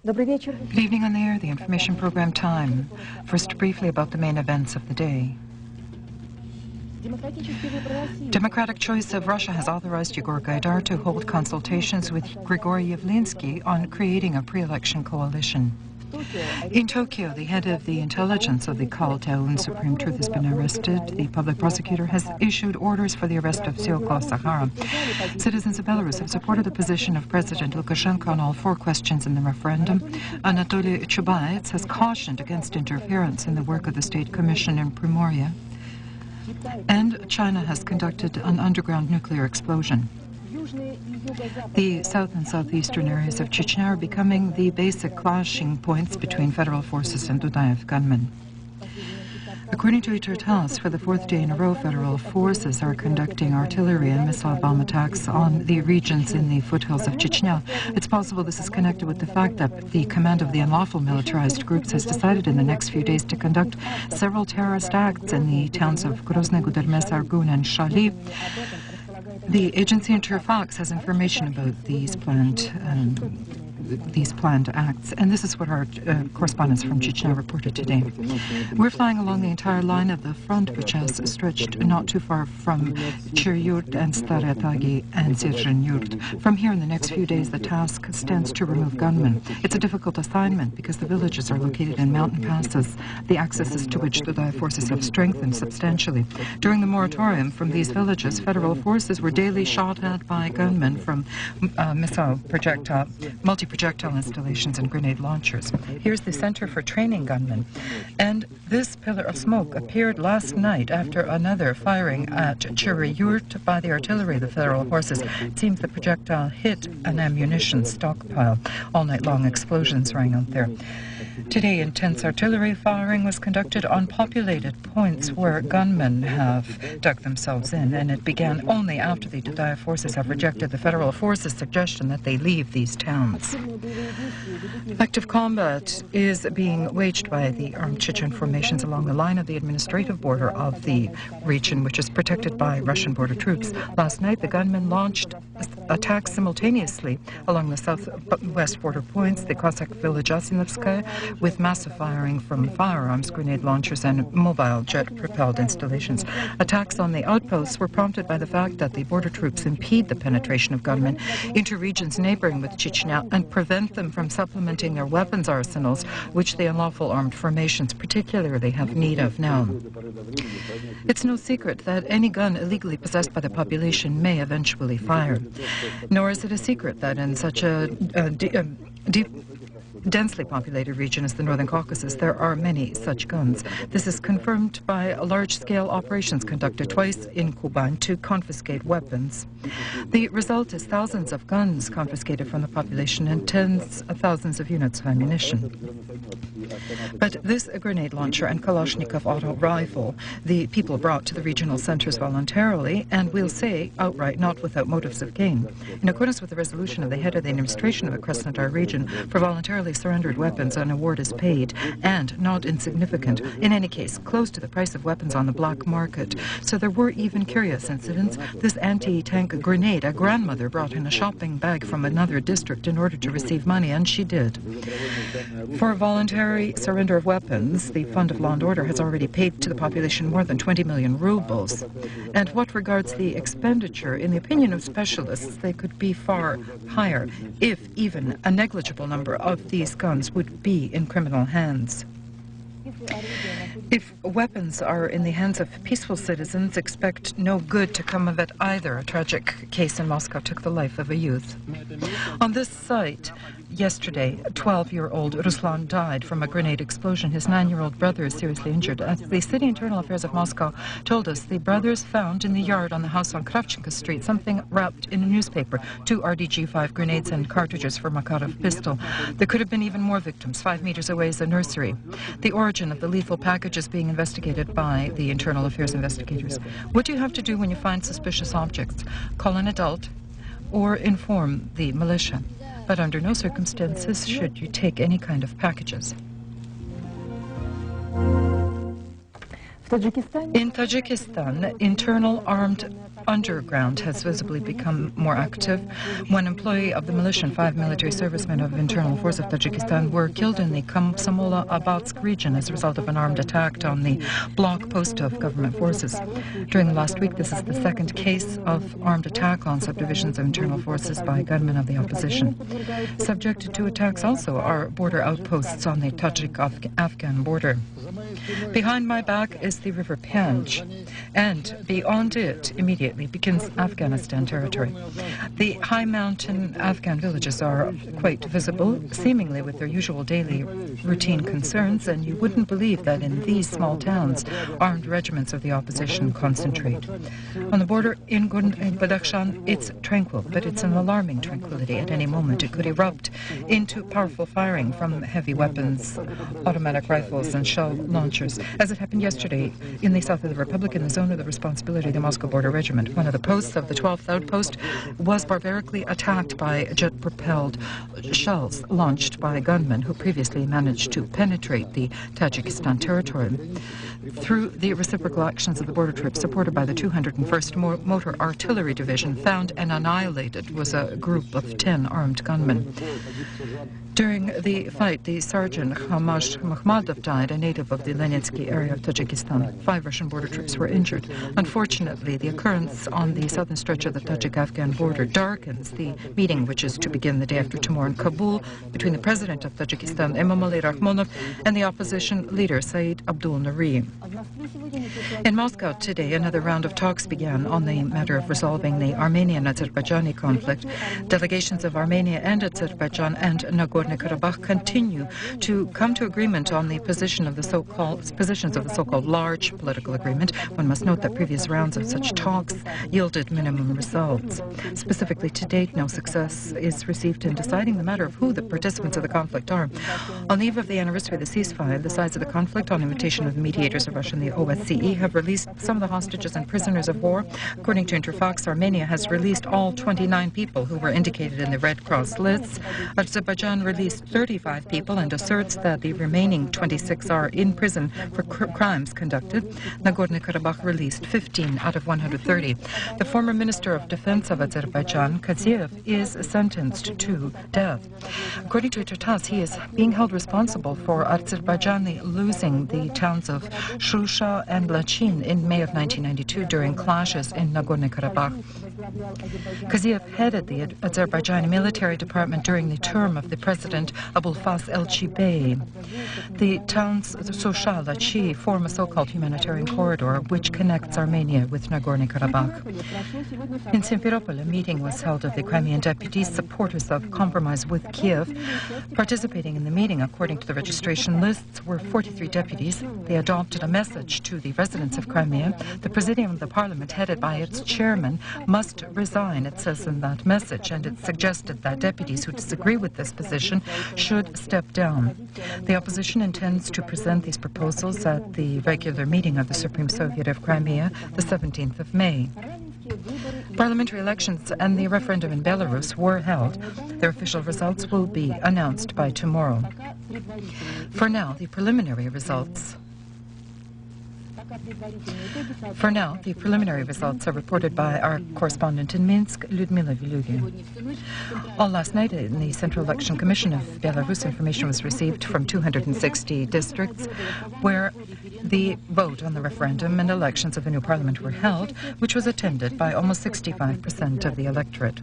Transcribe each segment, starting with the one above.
Good evening on the air, the information program Time. First, briefly about the main events of the day. Democratic choice of Russia has authorized Yegor Gaidar to hold consultations with Grigory Yavlinsky on creating a pre-election coalition. In Tokyo, the head of the intelligence of the cult Aoun Supreme Truth has been arrested. The public prosecutor has issued orders for the arrest of Syoko Sahara. Citizens of Belarus have supported the position of President Lukashenko on all 4 questions in the referendum. Anatoly Chubaevs has cautioned against interference in the work of the State Commission in Primoria. And China has conducted an underground nuclear explosion. The south and southeastern areas of Chechnya are becoming the basic clashing points between federal forces and Dudaev gunmen. According to House, for the 4th day in a row, federal forces are conducting artillery and missile bomb attacks on the regions in the foothills of Chechnya. It's possible this is connected with the fact that the command of the unlawful militarized groups has decided in the next few days to conduct several terrorist acts in the towns of Grozny, Gudermes, Argun, and Shali. The agency Interfax has information about these planned acts, and this is what our correspondents from Chechnya reported today. We're flying along the entire line of the front, which has stretched not too far from Chiryurt and Staretagi and Zhizhenyurt. From here in the next few days, the task stands to remove gunmen. It's a difficult assignment because the villages are located in mountain passes, the accesses to which the Dudaev forces have strengthened substantially. During the moratorium from these villages, federal forces were daily shot at by gunmen from multi-projectile installations and grenade launchers. Here's the Center for Training Gunmen. And this pillar of smoke appeared last night after another firing at Chiryurt by the artillery of the federal forces. It seems the projectile hit an ammunition stockpile. All night long explosions rang out there. Today, intense artillery firing was conducted on populated points where gunmen have dug themselves in, and it began only after the Dudaev forces have rejected the federal forces' suggestion that they leave these towns. Active combat is being waged by the armed Chechen formations along the line of the administrative border of the region, which is protected by Russian border troops. Last night, the gunmen launched attacks simultaneously along the southwest border points, the Cossack village Asinovskaya, with massive firing from firearms, grenade launchers, and mobile jet-propelled installations. Attacks on the outposts were prompted by the fact that the border troops impede the penetration of gunmen into regions neighboring with Chechnya and prevent them from supplementing their weapons arsenals, which the unlawful armed formations particularly have need of now. It's no secret that any gun illegally possessed by the population may eventually fire. Nor is it a secret that in such a densely populated region as the Northern Caucasus, there are many such guns. This is confirmed by large-scale operations conducted twice in Kuban to confiscate weapons. The result is thousands of guns confiscated from the population and tens of thousands of units of ammunition. But this grenade launcher and Kalashnikov auto rifle, the people brought to the regional centers voluntarily, and we'll say outright not without motives of gain. In accordance with the resolution of the head of the administration of the Krasnodar region, for voluntarily surrendered weapons, an award is paid, and not insignificant, in any case, close to the price of weapons on the black market. So there were even curious incidents. This anti-tank grenade, a grandmother brought in a shopping bag from another district in order to receive money, and she did. For voluntary surrender of weapons, the Fund of Law and Order has already paid to the population more than 20 million rubles. And what regards the expenditure, in the opinion of specialists, they could be far higher, if even a negligible number of these guns would be in criminal hands. If weapons are in the hands of peaceful citizens, expect no good to come of it either. A tragic case in Moscow took the life of a youth. On this site, yesterday, 12-year-old Ruslan died from a grenade explosion. His 9-year-old brother is seriously injured. As the City Internal Affairs of Moscow told us, the brothers found in the yard on the house on Kravchenko Street something wrapped in a newspaper, 2 RDG-5 grenades and cartridges for Makarov pistol. There could have been even more victims. 5 meters away is a nursery. The origin of the lethal package is being investigated by the Internal Affairs investigators. What do you have to do when you find suspicious objects? Call an adult or inform the militia. But under no circumstances should you take any kind of packages. In Tajikistan, internal armed underground has visibly become more active. One employee of the militia and 5 military servicemen of Internal Force of Tajikistan were killed in the Komsomola-Abatsk region as a result of an armed attack on the block post of government forces. During the last week, this is the second case of armed attack on subdivisions of internal forces by gunmen of the opposition. Subjected to attacks also are border outposts on the Tajik-Afghan border. Behind my back is the river Panj, and beyond it immediately begins Afghanistan territory. The high mountain Afghan villages are quite visible, seemingly with their usual daily routine concerns, and you wouldn't believe that in these small towns armed regiments of the opposition concentrate. On the border in Badakhshan, it's tranquil, but it's an alarming tranquility. At any moment it could erupt into powerful firing from heavy weapons, automatic rifles and shell launchers, as it happened yesterday in the south of the Republic in the zone of the responsibility of the Moscow Border Regiment. One of the posts of the 12th outpost was barbarically attacked by jet-propelled shells launched by gunmen who previously managed to penetrate the Tajikistan territory. Through the reciprocal actions of the border troops supported by the 201st Motor Artillery Division, found and annihilated was a group of 10 armed gunmen. During the fight, the sergeant Hamash Makhmadov died, a native of the Lenitsky area of Tajikistan. 5 Russian border troops were injured. Unfortunately, the occurrence on the southern stretch of the Tajik-Afghan border darkens the meeting, which is to begin the day after tomorrow in Kabul, between the president of Tajikistan, Emomali Rakhmonov, and the opposition leader, Saeed Abdul Nuri. In Moscow today, another round of talks began on the matter of resolving the Armenian-Azerbaijani conflict. Delegations of Armenia and Azerbaijan and Nagorno-Karabakh continue to come to agreement on the positions of the so-called large political agreement. One must note that previous rounds of such talks yielded minimum results. Specifically, to date, no success is received in deciding the matter of who the participants of the conflict are. On the eve of the anniversary of the ceasefire, the sides of the conflict, on invitation of the mediators of Russia and the OSCE, have released some of the hostages and prisoners of war. According to Interfax, Armenia has released all 29 people who were indicated in the Red Cross lists. Azerbaijan released 35 people and asserts that the remaining 26 are in prison for crimes conducted. Nagorno-Karabakh released 15 out of 130. The former Minister of Defense of Azerbaijan, Kaziev, is sentenced to death. According to Tatas, he is being held responsible for Azerbaijan losing the towns of Shusha and Lachin in May of 1992 during clashes in Nagorno-Karabakh. Kaziev headed the Azerbaijani military department during the term of the president Abulfaz Elchibey. The towns Shusha and Lachi form a so-called humanitarian corridor which connects Armenia with Nagorno-Karabakh. In Simferopol, a meeting was held of the Crimean deputies, supporters of compromise with Kiev. Participating in the meeting, according to the registration lists, were 43 deputies. They adopted a message to the residents of Crimea. The Presidium of the Parliament, headed by its chairman, must resign, it says in that message, and it suggested that deputies who disagree with this position should step down. The opposition intends to present these proposals at the regular meeting of the Supreme Soviet of Crimea, the 17th of May. Parliamentary elections and the referendum in Belarus were held. Their official results will be announced by tomorrow. For now, the preliminary results are reported by our correspondent in Minsk, Lyudmila Vilugin. All last night in the Central Election Commission of Belarus, information was received from 260 districts where the vote on the referendum and elections of the new parliament were held, which was attended by almost 65% of the electorate.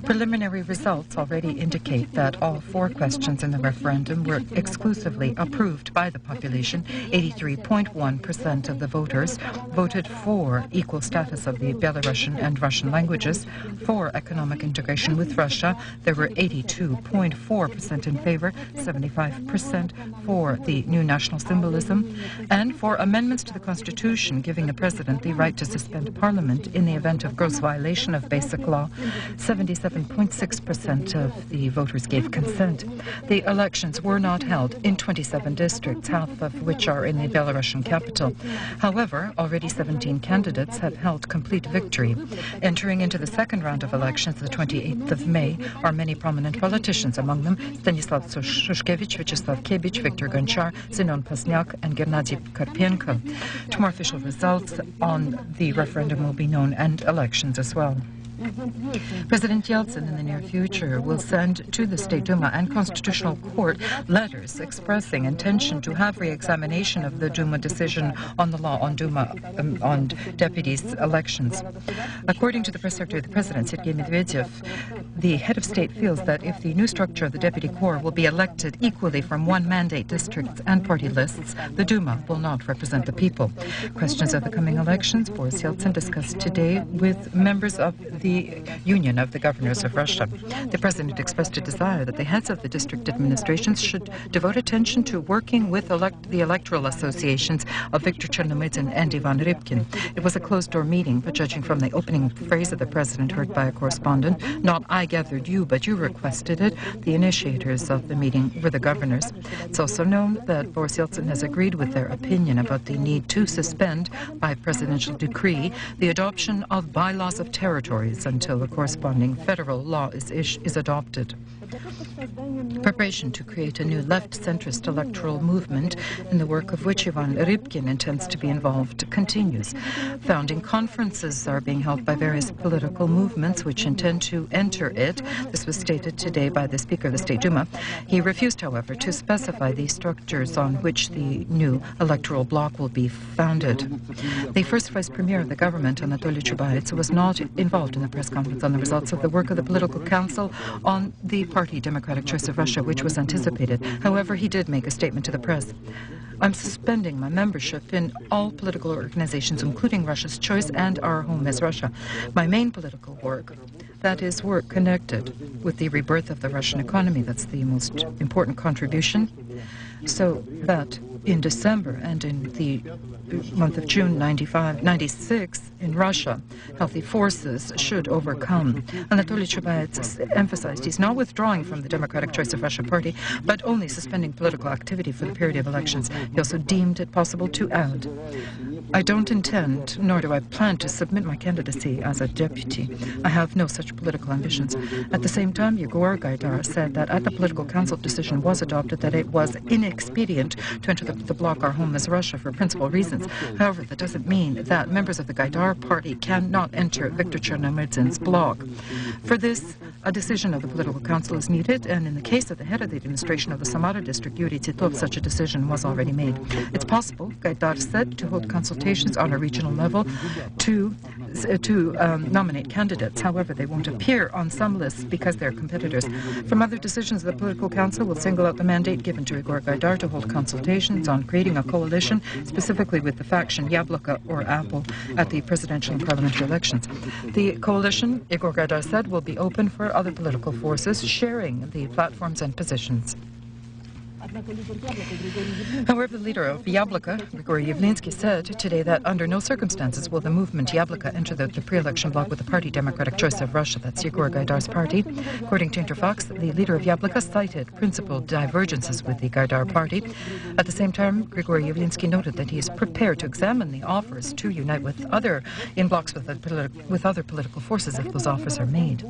Preliminary results already indicate that all 4 questions in the referendum were exclusively approved by the population. 83.1% of the voters voted for equal status of the Belarusian and Russian languages, for economic integration with Russia. There were 82.4% in favor, 75% for the new national symbolism, and for amendments to the Constitution giving the President the right to suspend Parliament in the event of gross violation of basic law. 77.6% of the voters gave consent. The elections were not held in 27 districts, half of which are in the Belarusian capital. Duma. However, already 17 candidates have held complete victory. Entering into the second round of elections, the 28th of May, are many prominent politicians, among them Stanislav Shushkevich, Vyacheslav Kebich, Viktor Gonchar, Zenon Pasniak, and Gennady Karpenko. Tomorrow, official results on the referendum will be known, and elections as well. President Yeltsin in the near future will send to the State Duma and Constitutional Court letters expressing intention to have re-examination of the Duma decision on the law on Duma on deputies' elections. According to the press secretary of the President, Sergei Medvedev, the head of state feels that if the new structure of the deputy corps will be elected equally from one-mandate districts and party lists, the Duma will not represent the people. Questions of the coming elections, Boris Yeltsin discussed today with members of the Union of the Governors of Russia. The President expressed a desire that the heads of the district administrations should devote attention to working with the electoral associations of Viktor Chernomyrdin and Ivan Rybkin. It was a closed-door meeting, but judging from the opening phrase of the President heard by a correspondent, not "I gathered you, but you requested it," the initiators of the meeting were the governors. It's also known that Boris Yeltsin has agreed with their opinion about the need to suspend, by presidential decree, the adoption of bylaws of territories until a corresponding federal law is adopted. Preparation to create a new left-centrist electoral movement, in the work of which Ivan Rybkin intends to be involved, continues. Founding conferences are being held by various political movements which intend to enter it. This was stated today by the Speaker of the State Duma. He refused, however, to specify the structures on which the new electoral bloc will be founded. The first Vice Premier of the government, Anatoly Chubais, was not involved in the press conference on the results of the work of the Political Council on the Party Democratic Choice of Russia, which was anticipated. However, he did make a statement to the press. "I'm suspending my membership in all political organizations, including Russia's Choice and Our Home is Russia. My main political work, that is work connected with the rebirth of the Russian economy, that's the most important contribution, so that in December and in the month of June 96 in Russia, healthy forces should overcome." Anatoly Chubais emphasized he's not withdrawing from the Democratic Choice of Russia party, but only suspending political activity for the period of elections. He also deemed it possible to add, "I don't intend, nor do I plan to submit my candidacy as a deputy. I have no such political ambitions." At the same time, Yegor Gaidar said that at the Political Council decision was adopted that it was inexpedient to enter the bloc Our Home is Russia for principal reasons. However, that doesn't mean that members of the Gaidar party cannot enter Viktor Chernomyrdin's bloc. For this, a decision of the Political Council is needed, and in the case of the head of the administration of the Samara district, Yuri Titov, such a decision was already made. It's possible, Gaidar said, to hold consultations on a regional level to nominate candidates. However, they won't appear on some lists because they're competitors. From other decisions, the Political Council will single out the mandate given to Igor Gaidar to hold consultations on creating a coalition, specifically with the faction Yabloko or Apple, at the presidential and parliamentary elections. The coalition, Igor Gaidar said, will be open for other political forces sharing the platforms and positions. However, the leader of Yabloko, Grigory Yavlinsky, said today that under no circumstances will the movement Yabloko enter the pre-election bloc with the Party Democratic Choice of Russia, that's Yegor Gaidar's party. According to Interfax, the leader of Yabloko cited principal divergences with the Gaidar party. At the same time, Grigory Yavlinsky noted that he is prepared to examine the offers to unite with other political forces if those offers are made.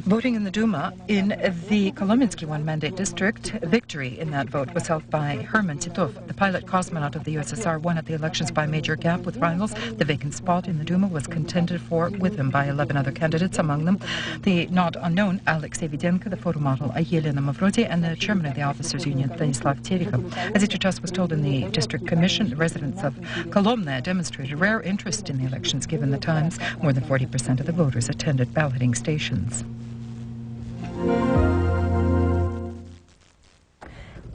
Voting in the Duma in the Kolomensky one-mandate district, victory in that vote was held by Herman Titov. The pilot cosmonaut of the USSR won at the elections by a major gap with rivals. The vacant spot in the Duma was contended for with him by 11 other candidates, among them the not unknown Alexei Videnko, the photo model Yelena Mavrodi, and the chairman of the Officers' Union, Stanislav Terikov. As Ichachas was told in the district commission, the residents of Kolomna demonstrated rare interest in the elections given the times. More than 40% of the voters attended balloting stations.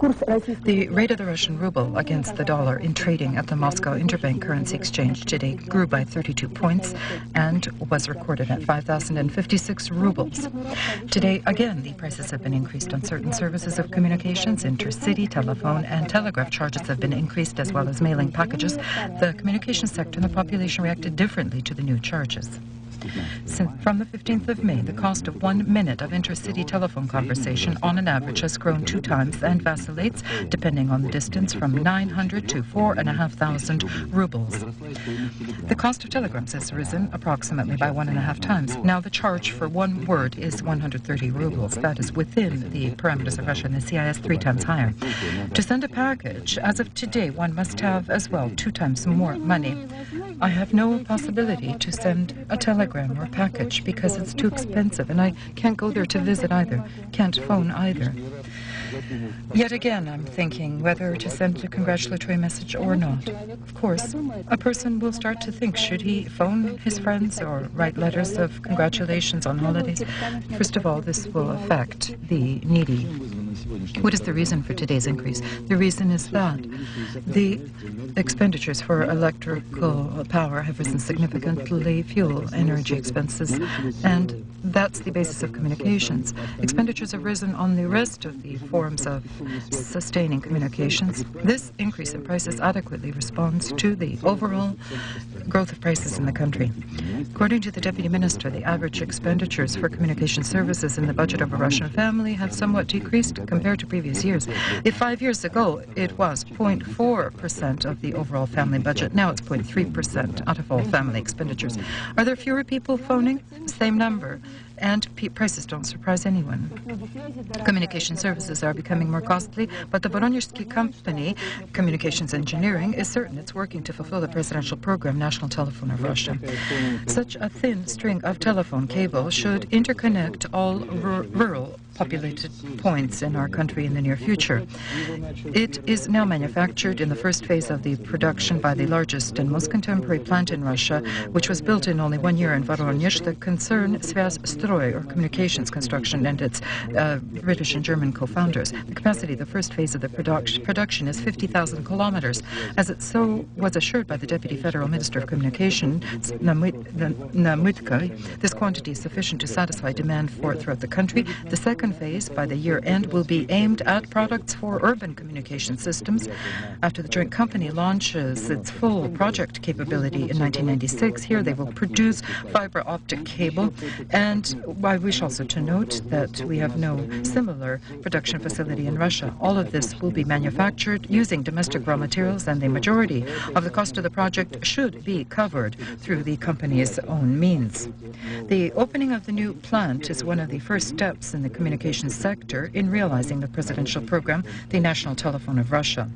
The rate of the Russian ruble against the dollar in trading at the Moscow Interbank Currency Exchange today grew by 32 points and was recorded at 5,056 rubles. Today, again, the prices have been increased on certain services of communications, intercity, telephone, and telegraph charges have been increased, as well as mailing packages. The communications sector and the population reacted differently to the new charges. From the 15th of May, the cost of 1 minute of intercity telephone conversation on an average has grown 2 times and vacillates, depending on the distance, from 900 to 4,500 rubles. The cost of telegrams has risen approximately by 1.5 times. Now the charge for 1 word is 130 rubles. That is within the parameters of Russia and the CIS 3 times higher. To send a package, as of today, one must have as well 2 times more money. I have no possibility to send a telegram or package because it's too expensive, and I can't go there to visit either, can't phone either. Yet again, I'm thinking whether to send a congratulatory message or not. Of course, a person will start to think, should he phone his friends or write letters of congratulations on holidays? First of all, this will affect the needy. What is the reason for today's increase? The reason is that the expenditures for electrical power have risen significantly, fuel, energy expenses, and that's the basis of communications. Expenditures have risen on the rest of the forms of sustaining communications. This increase in prices adequately responds to the overall growth of prices in the country. According to the Deputy Minister, the average expenditures for communication services in the budget of a Russian family have somewhat decreased compared to previous years. If 5 years ago it was 0.4% of the overall family budget, now it's 0.3% out of all family expenditures. Are there fewer people phoning? Same number. And prices don't surprise anyone. Communication services are becoming more costly, but the Voronezhsky company, Communications Engineering, is certain it's working to fulfill the presidential program, National Telephone of Russia. Such a thin string of telephone cable should interconnect all rural populated points in our country in the near future. It is now manufactured in the first phase of the production by the largest and most contemporary plant in Russia, which was built in only 1 year in Voronezh, the concern Svязstroy, or Communications Construction, and its British and German co-founders. The capacity of the first phase of the production is 50,000 kilometers. As it so was assured by the Deputy Federal Minister of Communications, Namytka, this quantity is sufficient to satisfy demand for it throughout the country. The second phase, by the year end, will be aimed at products for urban communication systems. After the joint company launches its full project capability in 1996, here they will produce fiber optic cable. And I wish also to note that we have no similar production facility in Russia. All of this will be manufactured using domestic raw materials, and the majority of the cost of the project should be covered through the company's own means. The opening of the new plant is one of the first steps in the communications sector in realizing the presidential program, the National Telephone of Russia.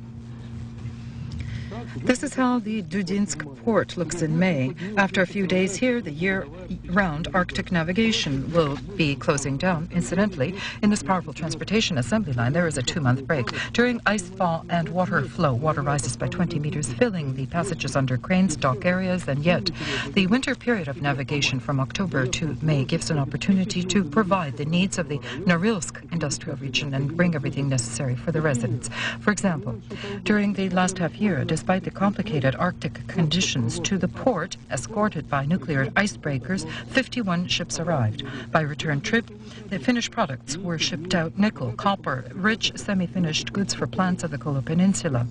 This is how the Dudinsk port looks in May. After a few days here, the year-round Arctic navigation will be closing down. Incidentally, in this powerful transportation assembly line, there is a 2-month break. During ice thaw and water flow, water rises by 20 meters, filling the passages under cranes, dock areas, and yet the winter period of navigation from October to May gives an opportunity to provide the needs of the Norilsk industrial region and bring everything necessary for the residents. For example, during the last half year, despite the complicated Arctic conditions, to the port, escorted by nuclear icebreakers, 51 ships arrived. By return trip, the finished products were shipped out: nickel, copper, rich semi-finished goods for plants of the Kola Peninsula.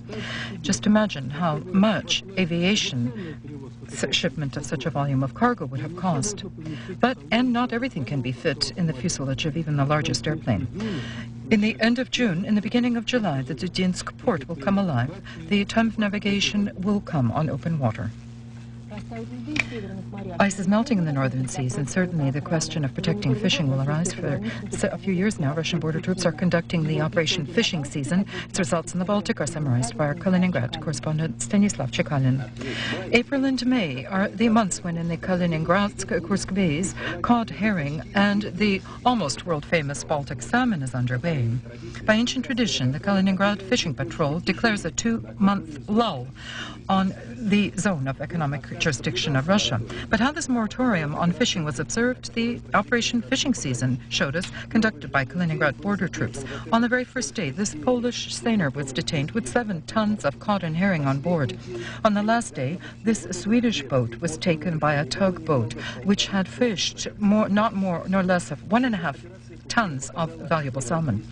Just imagine how much aviation shipment of such a volume of cargo would have cost. And not everything can be fit in the fuselage of even the largest airplane. In the end of June, in the beginning of July, the Dudinsk port will come alive. The time of navigation will come on open water. Ice is melting in the northern seas, and certainly the question of protecting fishing will arise. For a few years now, Russian border troops are conducting the Operation Fishing Season. Its results in the Baltic are summarized by our Kaliningrad correspondent Stanislav Chekalin. April and May are the months when in the Kaliningradsk-Kursk bays, cod, herring, and the almost world-famous Baltic salmon is underway. By ancient tradition, the Kaliningrad Fishing Patrol declares a 2-month lull on the zone of economic jurisdiction of Russia. But how this moratorium on fishing was observed, the Operation Fishing Season showed us, conducted by Kaliningrad border troops. On the very first day, this Polish seiner was detained with 7 tons of cod and herring on board. On the last day, this Swedish boat was taken by a tugboat, which had fished not more nor less of 1.5 tons of valuable salmon.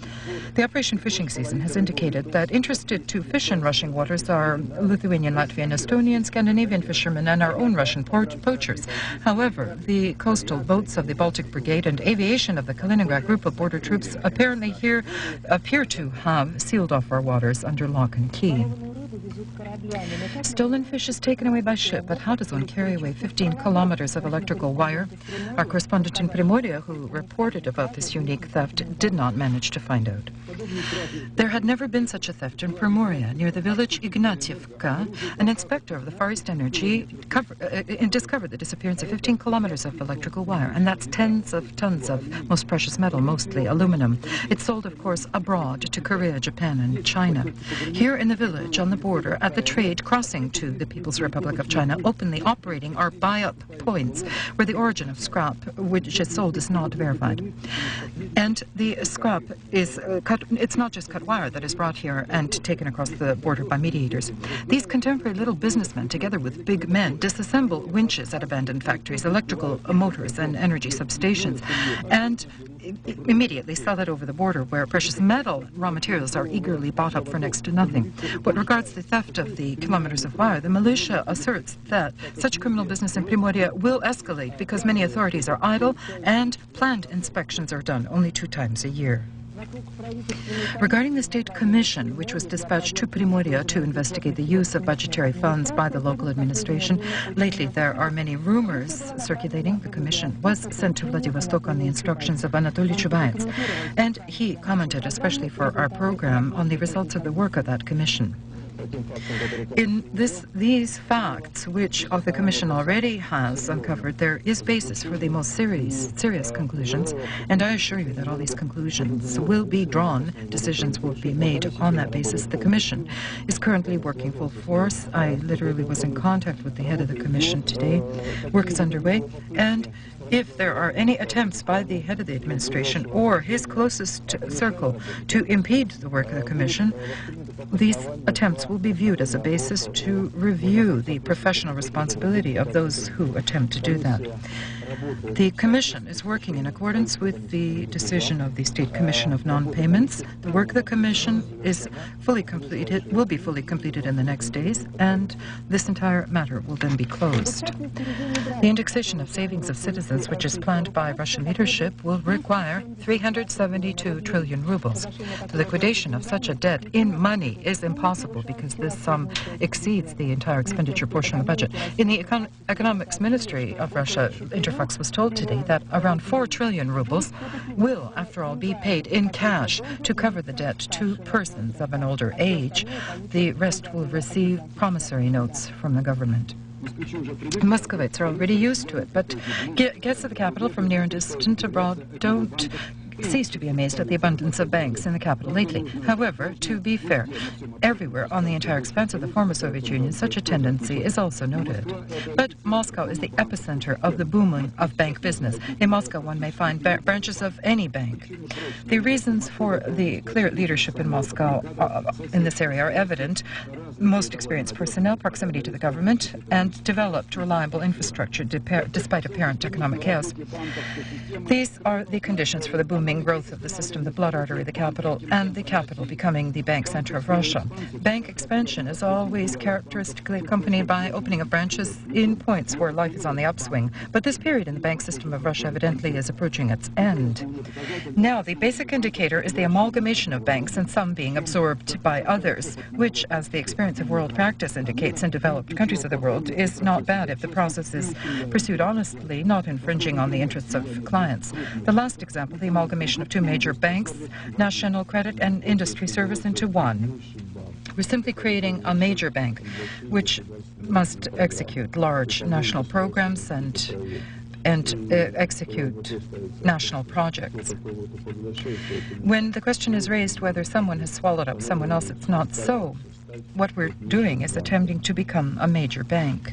The Operation fishing season has indicated that interested to fish in Russian waters are Lithuanian, Latvian, Estonian, Scandinavian fishermen and our own Russian poachers. However, the coastal boats of the Baltic Brigade and aviation of the Kaliningrad group of border troops apparently here appear to have sealed off our waters under lock and key. Stolen fish is taken away by ship, but how does one carry away 15 kilometers of electrical wire? Our correspondent in Primoria, who reported about this unique theft, did not manage to find out. There had never been such a theft in Primoria. Near the village Ignatievka, an inspector of the Far East Energy discovered the disappearance of 15 kilometers of electrical wire, and that's tens of tons of most precious metal, mostly aluminum. It's sold, of course, abroad to Korea, Japan, and China. Here in the village, on the border, at the trade crossing to the People's Republic of China, openly operating are buy-up points where the origin of scrap which is sold is not verified. And the scrap is cut. It's not just cut wire that is brought here and taken across the border by mediators. These contemporary little businessmen, together with big men, disassemble winches at abandoned factories, electrical motors and energy substations, and immediately sell it over the border, where precious metal raw materials are eagerly bought up for next to nothing. What regards the theft of the kilometers of wire, the militia asserts that such criminal business in Primoria will escalate because many authorities are idle and planned inspections are done only 2 times a year. Regarding the State Commission, which was dispatched to Primoria to investigate the use of budgetary funds by the local administration, lately there are many rumors circulating. The Commission was sent to Vladivostok on the instructions of Anatoly Chubais, and he commented, especially for our program, on the results of the work of that Commission. In these facts, which the Commission already has uncovered, there is basis for the most serious conclusions, and I assure you that all these conclusions will be drawn, decisions will be made on that basis. The Commission is currently working full force. I literally was in contact with the head of the Commission today. Work is underway, and if there are any attempts by the head of the administration or his closest circle to impede the work of the Commission, these attempts will be viewed as a basis to review the professional responsibility of those who attempt to do that. The Commission is working in accordance with the decision of the State Commission of Non-Payments. The work of the Commission is fully completed, will be fully completed in the next days, and this entire matter will then be closed. The indexation of savings of citizens, which is planned by Russian leadership, will require 372 trillion rubles. The liquidation of such a debt in money is impossible because this sum exceeds the entire expenditure portion of the budget. In the Economics Ministry of Russia, Interfax was told today that around 4 trillion rubles will, after all, be paid in cash to cover the debt to persons of an older age. The rest will receive promissory notes from the government. Muscovites are already used to it, but guests of the capital from near and distant abroad don't cease to be amazed at the abundance of banks in the capital lately. However, to be fair, everywhere on the entire expanse of the former Soviet Union, such a tendency is also noted. But Moscow is the epicenter of the boom of bank business. In Moscow, one may find branches of any bank. The reasons for the clear leadership in Moscow in this area are evident. Most experienced personnel, proximity to the government, and developed reliable infrastructure despite apparent economic chaos. These are the conditions for the booming growth of the system, the blood artery, the capital, and the capital becoming the bank center of Russia. Bank expansion is always characteristically accompanied by opening of branches in points where life is on the upswing. But this period in the bank system of Russia evidently is approaching its end. Now, the basic indicator is the amalgamation of banks and some being absorbed by others, which, as the experience of world practice indicates in developed countries of the world, is not bad if the process is pursued honestly, not infringing on the interests of clients. The last example, the amalgamation of 2 major banks, National Credit and Industry Service, into one. We're simply creating a major bank which must execute large national programs and execute national projects. When the question is raised whether someone has swallowed up someone else, it's not so. What we're doing is attempting to become a major bank.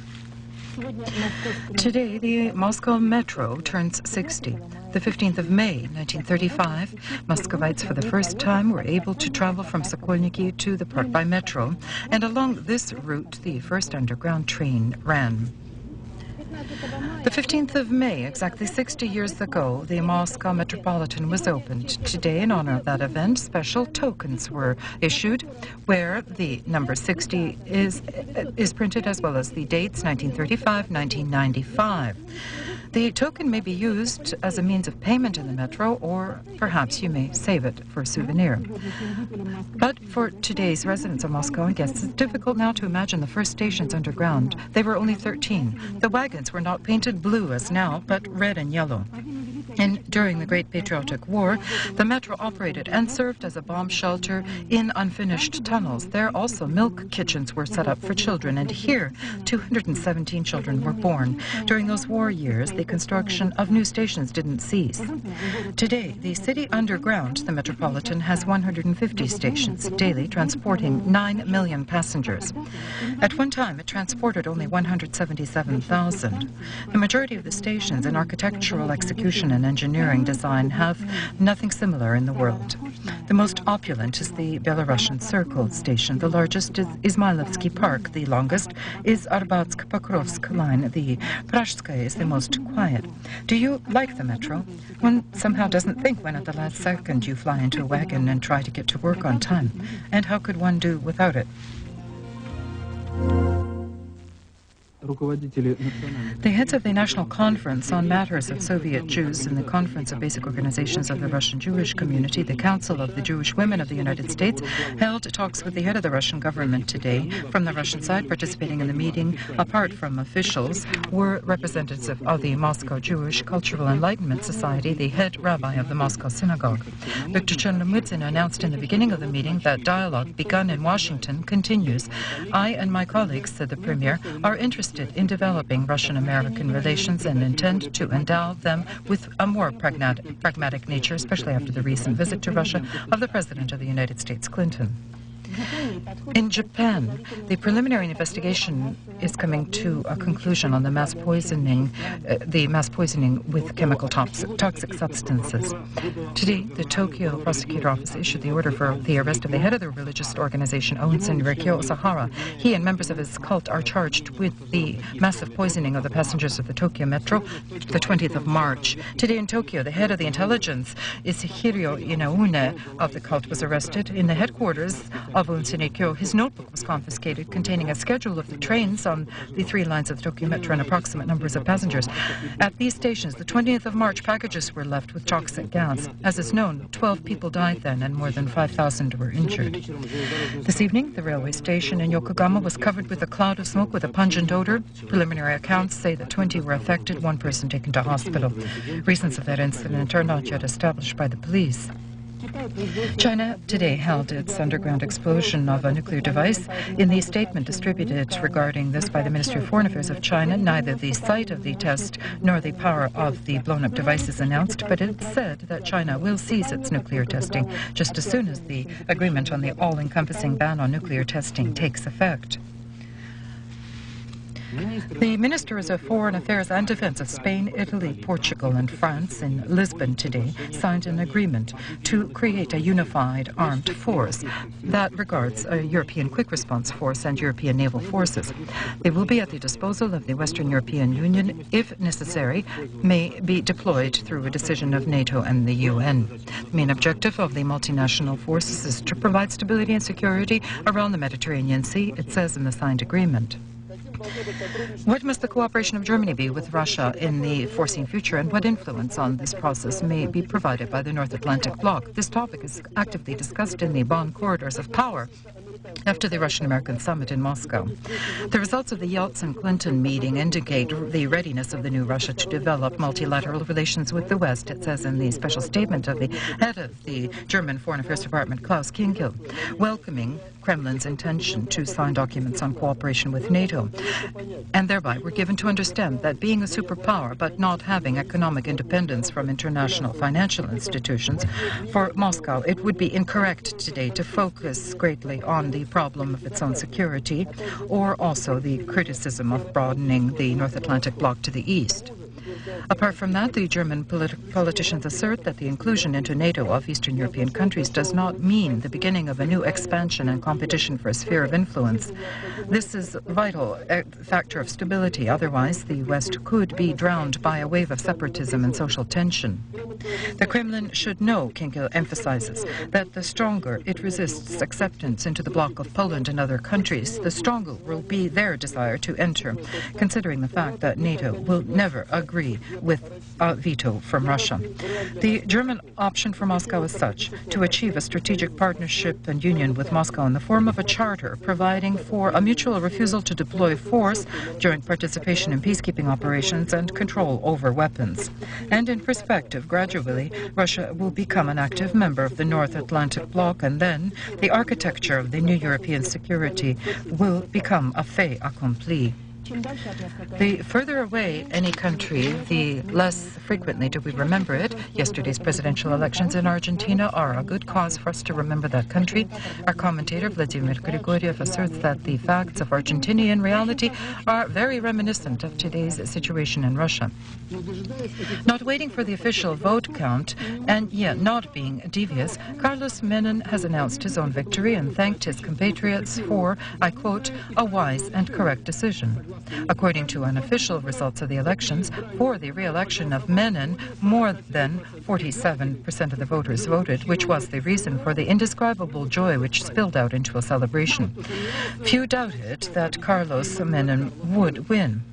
Today, the Moscow Metro turns 60. The 15th of May, 1935, Muscovites for the first time were able to travel from Sokolniki to the park by metro, and along this route, the first underground train ran. The 15th of May, exactly 60 years ago, the Moscow Metropolitan was opened. Today, in honor of that event, special tokens were issued where the number 60 is printed, as well as the dates 1935, 1995. The token may be used as a means of payment in the metro, or perhaps you may save it for a souvenir. But for today's residents of Moscow and guests, it's difficult now to imagine the first stations underground. They were only 13. The wagons were not painted blue as now, but red and yellow. And during the Great Patriotic War, the metro operated and served as a bomb shelter in unfinished tunnels. There also milk kitchens were set up for children, and here 217 children were born. During those war years, the construction of new stations didn't cease. Today, the city underground, the Metropolitan, has 150 stations daily, transporting 9 million passengers. At one time, it transported only 177,000. The majority of the stations in architectural execution and engineering design have nothing similar in the world. The most opulent is the Belarusian Circle station. The largest is Izmailovsky Park. The longest is Arbatsk-Pokrovsk line. The Prazhskaya is the most quiet. Do you like the metro? One somehow doesn't think when at the last second you fly into a wagon and try to get to work on time. And how could one do without it? The heads of the National Conference on Matters of Soviet Jews and the Conference of Basic Organizations of the Russian Jewish Community, the Council of the Jewish Women of the United States, held talks with the head of the Russian government today. From the Russian side, participating in the meeting, apart from officials, were representatives of the Moscow Jewish Cultural Enlightenment Society, the head rabbi of the Moscow Synagogue. Viktor Chernomyrdin announced in the beginning of the meeting that dialogue begun in Washington continues. I and my colleagues, said the premier, are interested in developing Russian-American relations and intend to endow them with a more pragmatic nature, especially after the recent visit to Russia of the President of the United States, Clinton. In Japan, the preliminary investigation is coming to a conclusion on the mass poisoning with chemical toxic substances. Today, the Tokyo Prosecutor Office issued the order for the arrest of the head of the religious organization Onsen Rikyo Sahara. He and members of his cult are charged with the massive poisoning of the passengers of the Tokyo Metro the 20th of March. Today in Tokyo, the head of the intelligence, Ishihiro Inaune, of the cult was arrested in the headquarters of Onsen Rikyo. His notebook was confiscated, containing a schedule of the trains on the 3 lines of the Tokyo Metro and approximate numbers of passengers. At these stations, the 20th of March, packages were left with toxic gas. As is known, 12 people died then and more than 5,000 were injured. This evening, the railway station in Yokohama was covered with a cloud of smoke with a pungent odor. Preliminary accounts say that 20 were affected, 1 person taken to hospital. Reasons of that incident are not yet established by the police. China today held its underground explosion of a nuclear device. In the statement distributed regarding this by the Ministry of Foreign Affairs of China, neither the site of the test nor the power of the blown-up device is announced, but it said that China will cease its nuclear testing just as soon as the agreement on the all-encompassing ban on nuclear testing takes effect. The Ministers of Foreign Affairs and Defense of Spain, Italy, Portugal and France in Lisbon today signed an agreement to create a unified armed force that regards a European Quick Response Force and European naval forces. They will be at the disposal of the Western European Union, if necessary, may be deployed through a decision of NATO and the UN. The main objective of the multinational forces is to provide stability and security around the Mediterranean Sea, it says in the signed agreement. What must the cooperation of Germany be with Russia in the foreseen future, and what influence on this process may be provided by the North Atlantic Bloc? This topic is actively discussed in the Bonn corridors of power after the Russian-American summit in Moscow. The results of the Yeltsin-Clinton meeting indicate the readiness of the new Russia to develop multilateral relations with the West, it says in the special statement of the head of the German Foreign Affairs Department, Klaus Kinkel, welcoming Kremlin's intention to sign documents on cooperation with NATO. And thereby we're given to understand that being a superpower but not having economic independence from international financial institutions, for Moscow it would be incorrect today to focus greatly on the problem of its own security or also the criticism of broadening the North Atlantic Bloc to the east. Apart from that, the German politicians assert that the inclusion into NATO of Eastern European countries does not mean the beginning of a new expansion and competition for a sphere of influence. This is a vital factor of stability. Otherwise, the West could be drowned by a wave of separatism and social tension. The Kremlin should know, Kinkel emphasizes, that the stronger it resists acceptance into the bloc of Poland and other countries, the stronger will be their desire to enter, considering the fact that NATO will never agree with a veto from Russia. The German option for Moscow is such: to achieve a strategic partnership and union with Moscow in the form of a charter providing for a mutual refusal to deploy force, joint participation in peacekeeping operations, and control over weapons. And in perspective, gradually, Russia will become an active member of the North Atlantic Bloc, and then the architecture of the new European security will become a fait accompli. The further away any country, the less frequently do we remember it. Yesterday's presidential elections in Argentina are a good cause for us to remember that country. Our commentator, Vladimir Grigoriev, asserts that the facts of Argentinian reality are very reminiscent of today's situation in Russia. Not waiting for the official vote count, and yet not being devious, Carlos Menem has announced his own victory and thanked his compatriots for, I quote, a wise and correct decision. According to unofficial results of the elections, for the re-election of Menem, more than 47% of the voters voted, which was the reason for the indescribable joy which spilled out into a celebration. Few doubted that Carlos Menem would win,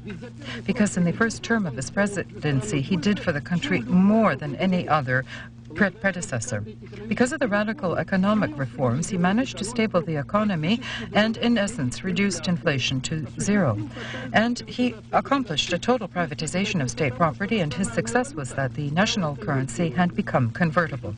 because in the first term of his presidency, he did for the country more than any other predecessor. Because of the radical economic reforms, he managed to stable the economy and, in essence, reduced inflation to zero. And he accomplished a total privatization of state property, and his success was that the national currency had become convertible.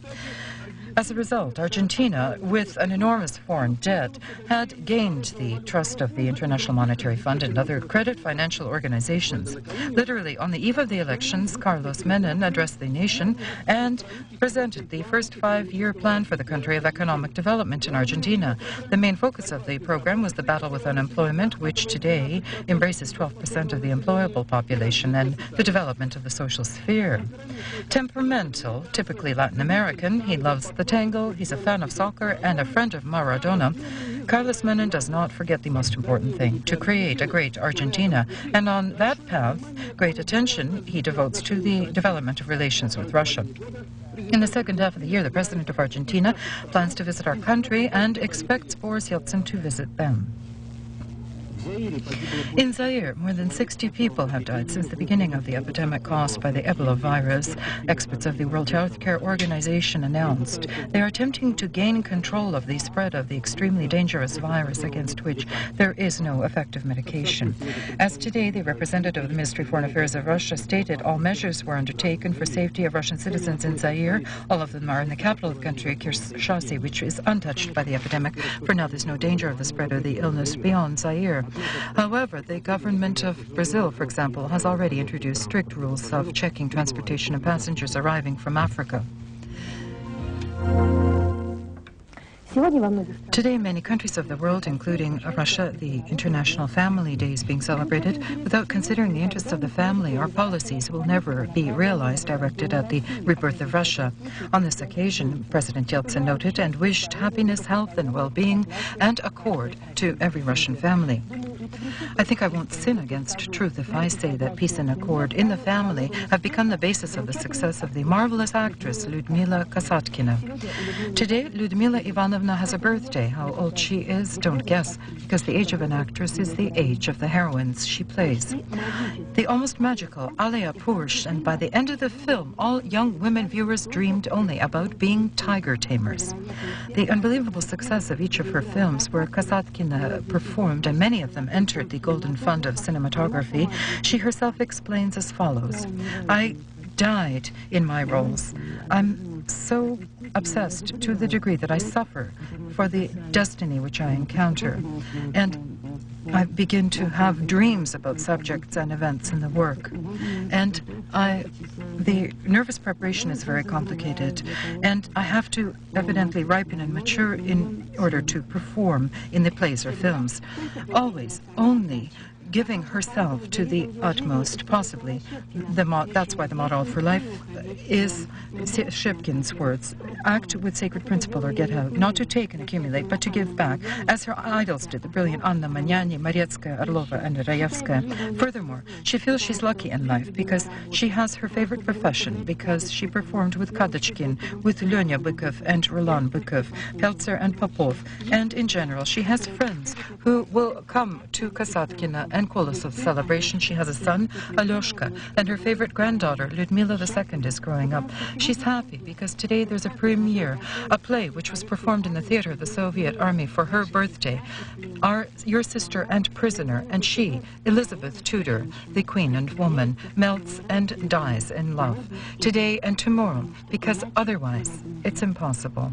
As a result, Argentina, with an enormous foreign debt, had gained the trust of the International Monetary Fund and other credit financial organizations. Literally, on the eve of the elections, Carlos Menem addressed the nation and presented the first five-year plan for the country of economic development in Argentina. The main focus of the program was the battle with unemployment, which today embraces 12% of the employable population, and the development of the social sphere. Temperamental, typically Latin American, he loves the tango, he's a fan of soccer and a friend of Maradona. Carlos Menem does not forget the most important thing: to create a great Argentina. And on that path, great attention he devotes to the development of relations with Russia. In the second half of the year, the president of Argentina plans to visit our country and expects Boris Yeltsin to visit them. In Zaire, more than 60 people have died since the beginning of the epidemic caused by the Ebola virus. Experts of the World Health Care Organization announced they are attempting to gain control of the spread of the extremely dangerous virus against which there is no effective medication. As today, the representative of the Ministry of Foreign Affairs of Russia stated all measures were undertaken for safety of Russian citizens in Zaire. All of them are in the capital of the country, Kinshasa, which is untouched by the epidemic. For now, there's no danger of the spread of the illness beyond Zaire. However, the government of Brazil, for example, has already introduced strict rules of checking transportation of passengers arriving from Africa. Today, in many countries of the world, including Russia, the International Family Day is being celebrated. Without considering the interests of the family, our policies will never be realized directed at the rebirth of Russia. On this occasion, President Yeltsin noted and wished happiness, health, and well-being and accord to every Russian family. I think I won't sin against truth if I say that peace and accord in the family have become the basis of the success of the marvelous actress Lyudmila Kasatkina. Today, Lyudmila Ivanovna has a birthday. How old she is, don't guess, because the age of an actress is the age of the heroines she plays. The almost magical Alia Pursh, and by the end of the film, all young women viewers dreamed only about being tiger tamers. The unbelievable success of each of her films, where Kasatkina performed, and many of them entered the Golden Fund of Cinematography, she herself explains as follows: I died in my roles. I'm so obsessed to the degree that I suffer for the destiny which I encounter, and I begin to have dreams about subjects and events in the work. And the nervous preparation is very complicated, and I have to evidently ripen and mature in order to perform in the plays or films. Always, only giving herself to the utmost, possibly. That's why the motto for life is Shipkin's words: act with sacred principle or get out, not to take and accumulate, but to give back, as her idols did, the brilliant Anna Magnani, Marietska, Orlova, and Rayevska. Furthermore, she feels she's lucky in life because she has her favorite profession, because she performed with Kadachkin, with Lyonya Bykov and Roland Bykov, Peltzer and Popov, and in general, she has friends who will come to Kasatkina and Kolosov's celebration. She has a son, Alyoshka, and her favorite granddaughter, Lyudmila II, is growing up. She's happy because today there's a premiere, a play which was performed in the theater of the Soviet Army for her birthday. Your Sister and Prisoner, and she, Elizabeth Tudor, the queen and woman, melts and dies in love, today and tomorrow, because otherwise it's impossible.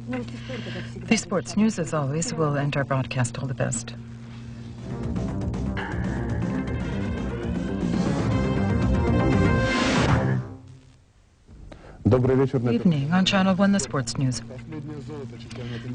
The sports news, as always, will end our broadcast. All the best. Evening on Channel 1, the sports news.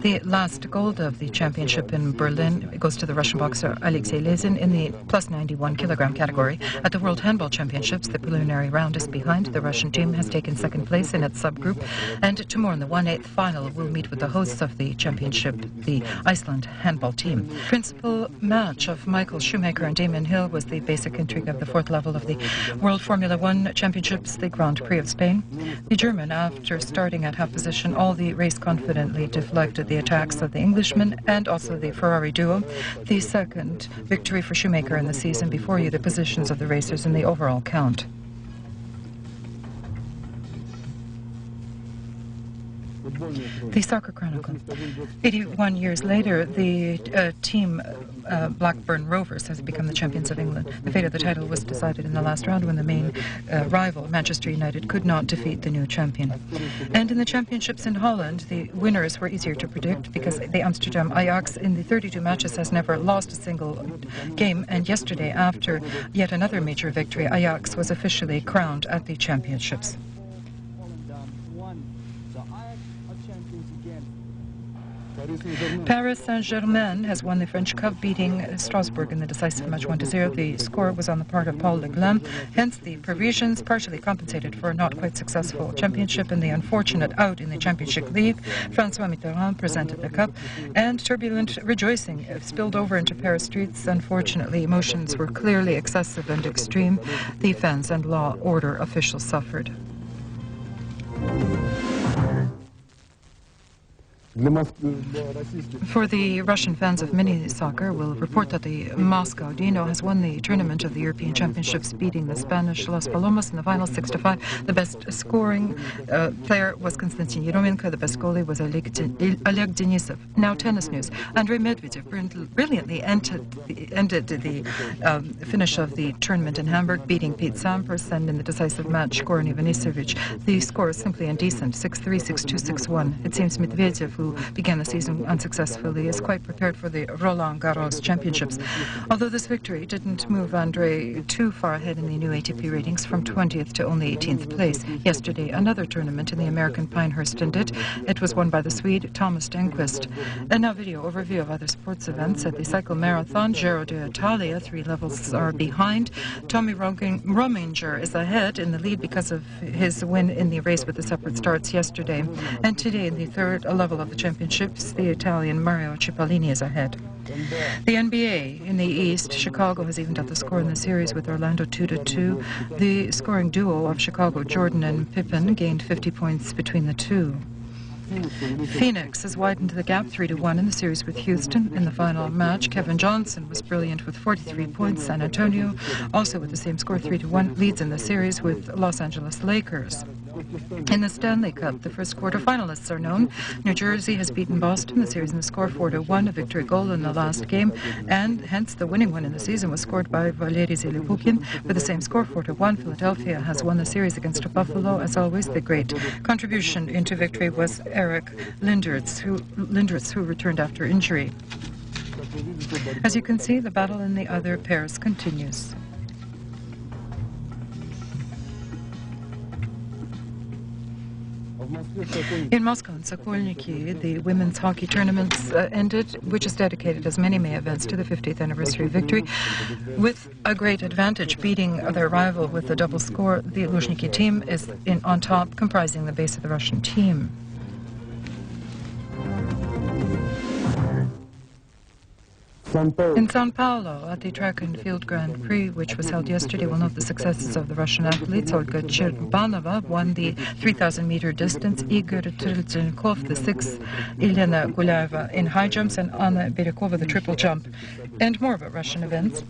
The last gold of the championship in Berlin goes to the Russian boxer Alexei Lezin in the plus 91 kilogram category. At the World Handball Championships, the preliminary round is behind. The Russian team has taken second place in its subgroup, and tomorrow in the 1/8 final will meet with the hosts of the championship, the Iceland handball team. Principal match of Michael Schumacher and Damon Hill was the basic intrigue of the fourth level of the World Formula One Championships, the Grand Prix of Spain. The German, after starting at half position all the race, confidently deflected the attacks of the Englishman and also the Ferrari duo. The second victory for Schumacher in the season. Before you, the positions of the racers in the overall count. The Soccer Chronicle. 81 years later, the team Blackburn Rovers has become the champions of England. The fate of the title was decided in the last round when the main rival, Manchester United, could not defeat the new champion. And in the championships in Holland, the winners were easier to predict because the Amsterdam Ajax in the 32 matches has never lost a single game. And yesterday, after yet another major victory, Ajax was officially crowned at the championships. Paris Saint-Germain has won the French Cup, beating Strasbourg in the decisive match 1-0. The score was on the part of Paul Le Guen. Hence, the Parisians partially compensated for a not quite successful championship and the unfortunate out in the Championship League. François Mitterrand presented the cup, and turbulent rejoicing spilled over into Paris streets. Unfortunately, emotions were clearly excessive and extreme. The fans and law order officials suffered. For the Russian fans of mini soccer, we'll report that the Moscow Dino has won the tournament of the European Championships, beating the Spanish Las Palomas in the final 6-5. The best scoring player was Konstantin Yeremenko. The best goalie was Oleg Denisov. Now tennis news. Andrei Medvedev brilliantly ended the finish of the tournament in Hamburg, beating Pete Sampras, and in the decisive match, Goran Ivanisevic. The score is simply indecent, 6-3, 6-2, 6-1. It seems Medvedev, who began the season unsuccessfully, is quite prepared for the Roland Garros Championships. Although this victory didn't move Andrei too far ahead in the new ATP ratings from 20th to only 18th place. Yesterday, another tournament in the American Pinehurst ended. It was won by the Swede Thomas Stenquist. And now video overview of other sports events. At the cycle marathon, Giro d'Italia, 3 levels are behind. Tommy Rominger is ahead in the lead because of his win in the race with the separate starts yesterday. And today, in the third level of the championships, the Italian Mario Cipollini is ahead. The NBA in the East, Chicago has evened out the score in the series with Orlando 2-2. The scoring duo of Chicago, Jordan and Pippen, gained 50 points between the two. Phoenix has widened the gap 3-1 in the series with Houston. In the final match, Kevin Johnson was brilliant with 43 points. San Antonio, also with the same score, 3-1, leads in the series with Los Angeles Lakers. In the Stanley Cup, the first quarter finalists are known. New Jersey has beaten Boston, the series in the score 4-1, a victory goal in the last game, and hence the winning one in the season was scored by Valeri Zelipukin with the same score, 4-1. Philadelphia has won the series against Buffalo. As always, the great contribution into victory was Eric Lindertz, who returned after injury. As you can see, the battle in the other pairs continues. In Moscow and Sokolniki, the women's hockey tournaments ended, which is dedicated, as many May events, to the 50th anniversary victory. With a great advantage, beating their rival with a double score, the Luzhniki team is on top, comprising the base of the Russian team. In Sao Paulo, at the Track and Field Grand Prix, which was held yesterday, we'll note the successes of the Russian athletes. Olga Cherbanova won the 3,000-meter distance, Igor Trilchenkov the 6th, Elena Gulaeva in high jumps, and Anna Berekova the triple jump. And more about Russian events.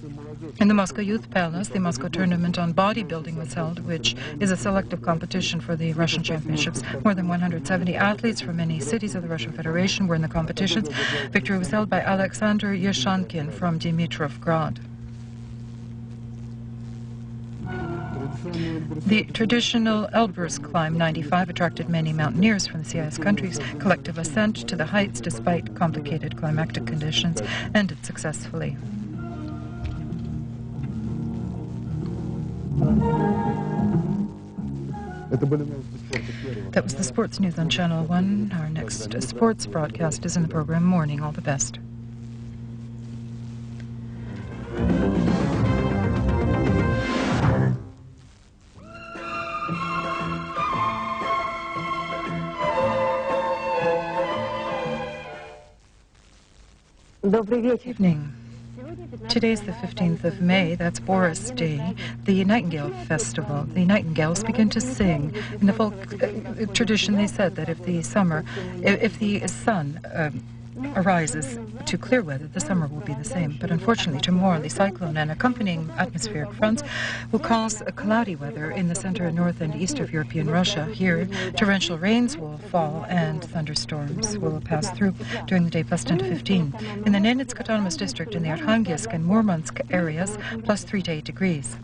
In the Moscow Youth Palace, the Moscow Tournament on Bodybuilding was held, which is a selective competition for the Russian Championships. More than 170 athletes from many cities of the Russian Federation were in the competitions. Victory was held by Alexander Yeshankin from Dimitrovgrad. The traditional Elbrus Climb 95 attracted many mountaineers from the CIS countries. Collective ascent to the heights, despite complicated climatic conditions, ended successfully. That was the sports news on Channel 1. Our next sports broadcast is in the program Morning. All the best. Good evening. Today's the 15th of May, that's Boris Day, the Nightingale Festival. The nightingales begin to sing. In the folk tradition, they said that if the sun arises to clear weather, the summer will be the same. But unfortunately, tomorrow, the cyclone and accompanying atmospheric fronts will cause a cloudy weather in the center, north, and east of European Russia. Here, torrential rains will fall and thunderstorms will pass through during the day, plus 10 to 15. In the Nenets Autonomous District, in the Arkhangelsk and Murmansk areas, plus 3 to 8 degrees.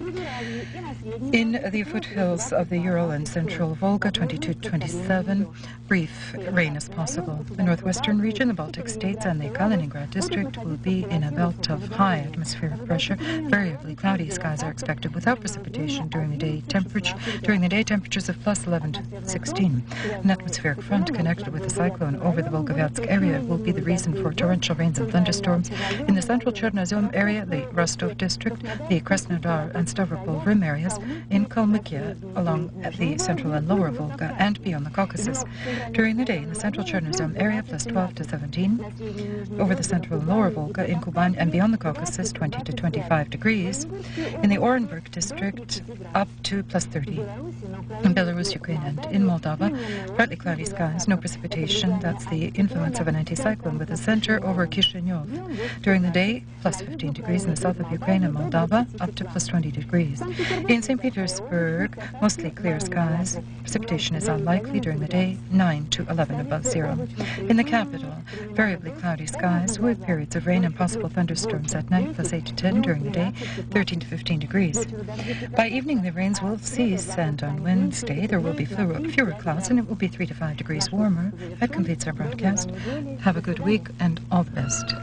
In the foothills of the Ural and Central Volga, 22 to 27, brief rain is possible. The northwestern region, the Baltic States, and the Kaliningrad district will be in a belt of high atmospheric pressure. Variably cloudy skies are expected without precipitation during the day. Temperatures of plus 11 to 16. An atmospheric front connected with the cyclone over the Volgovyatsk area will be the reason for torrential rains and thunderstorms. In the central Chernozem area, the Rostov district, the Krasnodar and Stavropol Rim areas, in Kalmykia, along the central and lower Volga, and beyond the Caucasus. During the day, in the central Chernozem area, plus 12 to 17. Over the central and lower Volga, in Kuban and beyond the Caucasus, 20 to 25 degrees. In the Orenburg district, up to plus 30. In Belarus, Ukraine, and in Moldova, partly cloudy skies, no precipitation. That's the influence of an anticyclone with a center over Kishinev. During the day, plus 15 degrees in the south of Ukraine and Moldova, up to plus 20 degrees. In St. Petersburg, mostly clear skies. Precipitation is unlikely during the day, 9 to 11 above zero. In the capital, variably cloudy skies with periods of rain and possible thunderstorms at night, plus 8 to 10 during the day, 13 to 15 degrees. By evening, the rains will cease, and on Wednesday, there will be fewer clouds, and it will be 3 to 5 degrees warmer. That completes our broadcast. Have a good week, and all the best.